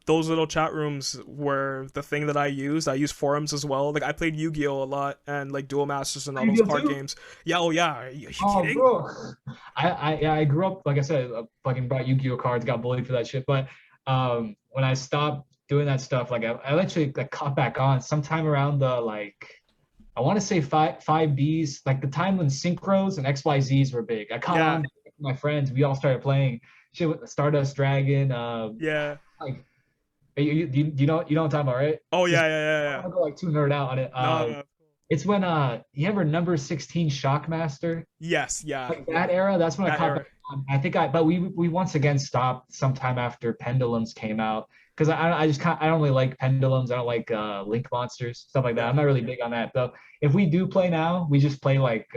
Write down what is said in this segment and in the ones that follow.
those little chat rooms were the thing that I used. I used forums as well. Like I played Yu-Gi-Oh a lot and like Duel Masters and all those Yu-Gi-Oh card too? games. Yeah, oh yeah. Are you Oh, kidding? bro. Yeah, I grew up, like I said, fucking bought Yu-Gi-Oh cards, got bullied for that shit. But when I stopped doing that stuff, like I actually like caught back on sometime around the like I want to say five Ds, like the time when synchros and XYZs were big. I caught Yeah, on with my friends. We all started playing shit with Stardust Dragon. yeah. Like do you know what I'm talking about, right? Oh yeah, Just yeah, yeah, I don't yeah. want to go like too nerd out on it. No, no. It's when you ever number 16 Shockmaster? Yes, yeah, Like that yeah. era, that's when I That caught back era. on. I think but we once again stopped sometime after Pendulums came out because I just can't, I don't really like Pendulums. I don't like Link Monsters, stuff like that. Yeah. I'm not really big on that. Though if we do play now, we just play like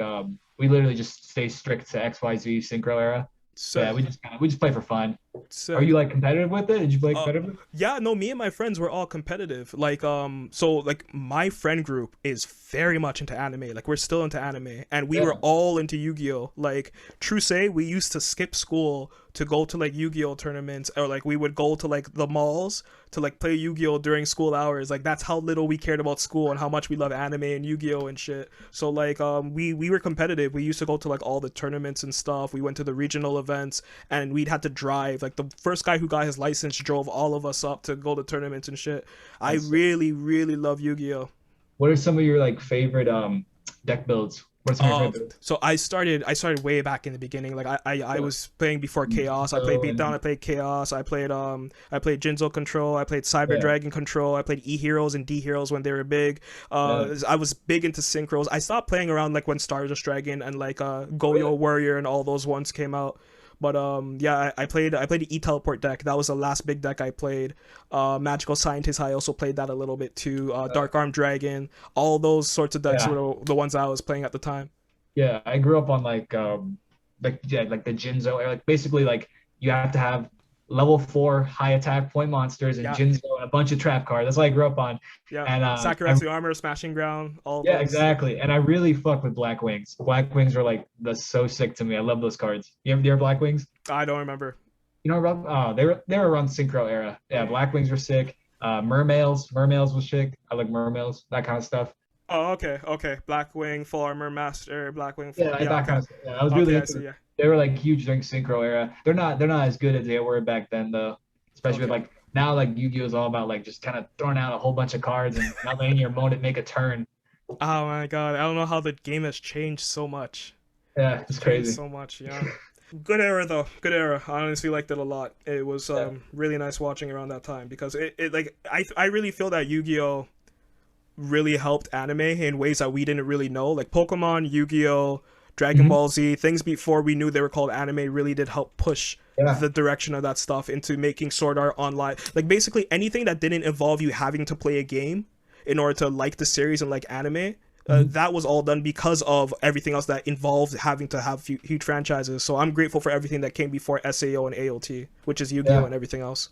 we literally just stay strict to XYZ Synchro era. Yeah, Sick, we just play for fun. Are you sick. like competitive with it? Did you play Uh, competitive? yeah, no, me and my friends were all competitive. Like, so like my friend group is very much into anime. Like, we're still into anime, and we were Yeah. all into Yu-Gi-Oh. Like, true say, we used to skip school to go to like Yu-Gi-Oh tournaments, or like we would go to like the malls to like play Yu-Gi-Oh during school hours. Like, that's how little we cared about school and how much we love anime and Yu-Gi-Oh and shit. So like, we were competitive. We used to go to like all the tournaments and stuff. We went to the regional events, and we'd had to drive. Like the first guy who got his license drove all of us up to go to tournaments and shit. I That's really, really love Yu-Gi-Oh. what are some of your like favorite deck builds? What are some of your favorite So I started way back in the beginning. Like I builds? was playing before Chaos. I played So Beatdown, I and played Chaos, I played Jinzo Control, I played Cyber yeah, Dragon Control, I played E Heroes and D Heroes when they were big. yeah. I was big into synchros. I stopped playing around like when Stardust Dragon and like Oh yeah. Goyo Warrior and all those ones came out. But yeah, I played the E Teleport deck. That was the last big deck I played. Magical Scientist, I also played that a little bit too. Dark Arm Dragon, all those sorts of decks were Yeah. the ones I was playing at the time. Yeah, I grew up on like yeah, like the Jinzo era. Like basically like you have to have level 4 high attack point monsters and Yeah, Jinzo and a bunch of trap cards. That's what I grew up on. yeah. And I Sakuretsu Armor, Smashing Ground, all yeah, those. exactly. And I really fuck with Black Wings. Black Wings are like the so sick to me. I love those cards. You ever Black Wings? I don't remember. You know, Rob? Oh, they were around Synchro era. Yeah, Black Wings were sick. Mermails was sick. I like Mermails, that kind of stuff. Oh, okay, okay. Blackwing, Full Armor Master, Blackwing, Full. Yeah, Yeah, that okay, kind of stuff. Yeah, I was really okay. I into see. it. Yeah, They were like huge during Synchro era. They're not as good as they were back then though. Especially with okay. like now like Yu-Gi-Oh is all about like just kind of throwing out a whole bunch of cards and not letting your opponent make a turn. Oh my god, I don't know how the game has changed so much. Yeah, It's it's changed crazy. so much. Yeah. Good era though. Good era. I honestly liked it a lot. It was Yeah. really nice watching around that time because it like I really feel that Yu-Gi-Oh really helped anime in ways that we didn't really know. Like Pokemon, Yu-Gi-Oh, Dragon Hmm. Ball Z, things before we knew they were called anime really did help push Yeah. the direction of that stuff into making Sword Art Online. Like basically anything that didn't involve you having to play a game in order to like the series and like anime. Mhm. That was all done because of everything else that involved having to have huge franchises. So I'm grateful for everything that came before SAO and AOT, which is Yu-Gi-Oh Yeah. and everything else.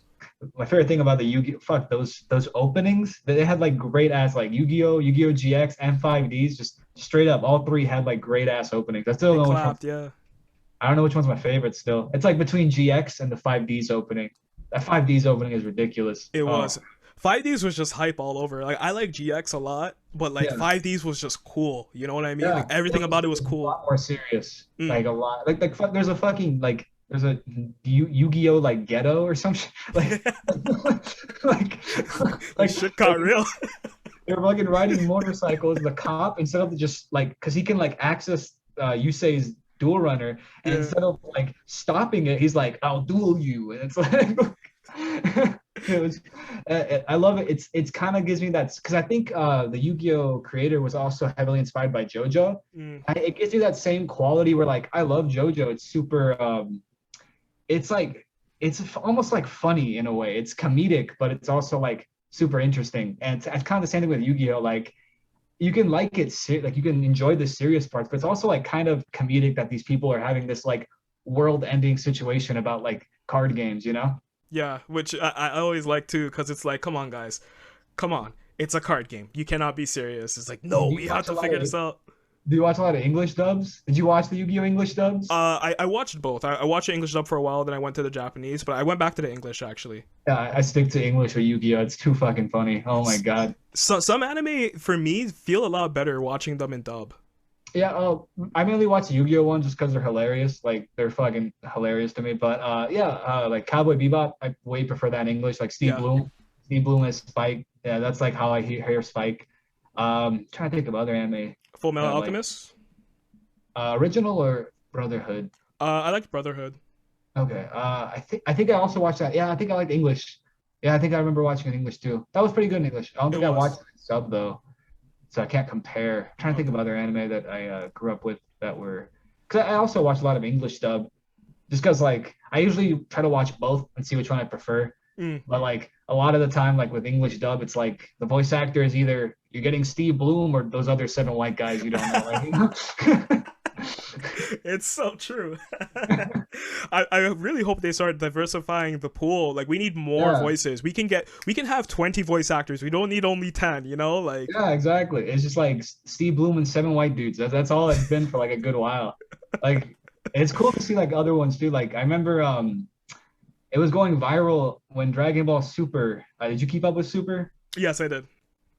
My favorite thing about the Yu-Gi-Oh, fuck those openings, they had like great ass like Yu-Gi-Oh, Yu-Gi-Oh GX, and 5Ds, just straight up. All three had like great ass openings. I still They don't know which one. clapped, yeah. I don't know which one's my favorite still. It's like between GX and the 5Ds opening. That 5Ds opening is ridiculous. It Oh, was. 5Ds was just hype all over. Like I like GX a lot, but like yeah. 5Ds was just cool. You know what I mean? Like Yeah. everything about it was It was a cool. lot more serious. Mm. Like a lot. Like fuck, there's a fucking like there's a Yu-Gi-Oh like ghetto or some shit. Like like This like shit got like real. they're fucking riding motorcycles. The cop, instead of just like, because he can like access Yusei's dual runner, and Yeah. instead of like stopping it, he's like, "I'll duel you," and it's like, it was, I love it. It's kind of gives me that because I think the Yu-Gi-Oh creator was also heavily inspired by JoJo. Mm. It gives you that same quality where like I love JoJo. It's super. It's like almost like funny in a way. It's comedic, but it's also like super interesting. And it's kind of the same thing with Yu-Gi-Oh. Like you can like it, like you can enjoy the serious parts, but it's also like kind of comedic that these people are having this like world-ending situation about like card games. You know? Yeah, which I always like too, because it's like, come on, guys, come on, it's a card game. You cannot be serious. It's like, no, Do you we have watch a to lot figure of this out. Do you watch a lot of English dubs? Did you watch the Yu-Gi-Oh English dubs? I watched both. I watched the English dub for a while, then I went to the Japanese, but I went back to the English actually. Yeah, I stick to English with Yu-Gi-Oh. It's too fucking funny. Oh my S- God. So some anime for me feel a lot better watching them in dub. Yeah, I mainly watch the Yu-Gi-Oh ones just because they're hilarious. Like they're fucking hilarious to me. But yeah, like Cowboy Bebop, I way prefer that in English. Like Steve Yeah, Bloom, Steve Bloom as Spike. Yeah, that's like how I hear Spike. Trying to think of other anime Full Metal that I like. Alchemist. Original or Brotherhood? I liked Brotherhood. Okay. I think I also watched that. Yeah, I think I like English. Yeah, I think I remember watching it in English too. That was pretty good in English. I don't It think I watched was. it in sub though, so I can't compare. I'm trying to think of Okay. other anime that I grew up with that were. Because I also watch a lot of English dub, just because like I usually try to watch both and see which one I prefer. Mm. But like a lot of the time, like with English dub, it's like the voice actor is either you're getting Steve Bloom or those other seven white guys you don't know. Like, you know? It's so true. I really hope they start diversifying the pool. Like we need more Yeah. voices. We can have 20 voice actors. We don't need only 10, you know? Like Yeah, exactly. It's just like Steve Bloom and seven white dudes. That's all it's been for like a good while. Like it's cool to see like other ones too. Like I remember it was going viral when Dragon Ball Super. Did you keep up with Super? yes, I did.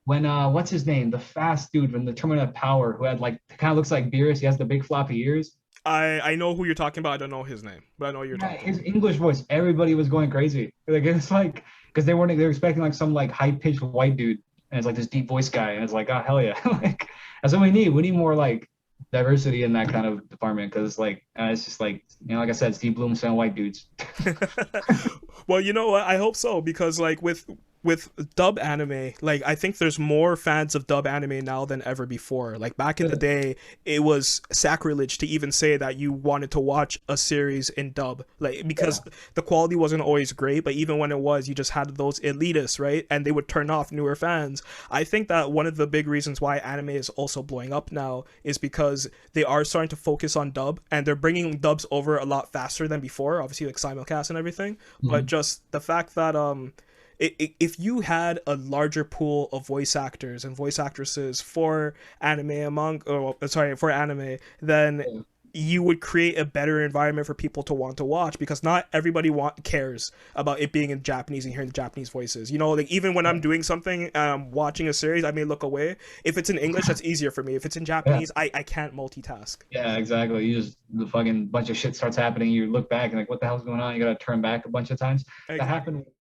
When what's his name? The fast dude from the Tournament of Power who had like kind of looks like Beerus. He has the big floppy ears. I know who you're talking about. I don't know his name, but I know who you're Yeah, talking his about. English voice, everybody was going crazy. Like it's like because they were expecting like some like high pitched white dude, and it's like this deep voice guy, and it's like oh hell yeah, like that's what we need. We need more like diversity in that kind of department because like it's just like like I said, Steve Bloom, some white dudes. Well, you know what? I hope so because like with dub anime, like I think there's more fans of dub anime now than ever before. Like back in the day, it was sacrilege to even say that you wanted to watch a series in dub. Like because Yeah, the quality wasn't always great, but even when it was, you just had those elitists, right? And they would turn off newer fans. I think that one of the big reasons why anime is also blowing up now is because they are starting to focus on dub and they're bringing dubs over a lot faster than before, obviously like simulcast and everything, but mhm. just the fact that if you had a larger pool of voice actors and voice actresses for anime among or sorry for anime, then Yeah, you would create a better environment for people to want to watch because not everybody cares about it being in Japanese and hearing the Japanese voices. You know, like even when I'm yeah, doing something, watching a series, I may look away. If it's in English, that's easier for me. If it's in yeah, Japanese, I can't multitask. yeah, exactly. You just the fucking bunch of shit starts happening. You look back and like, what the hell's going on? You gotta turn back a bunch of times. That happened Exactly.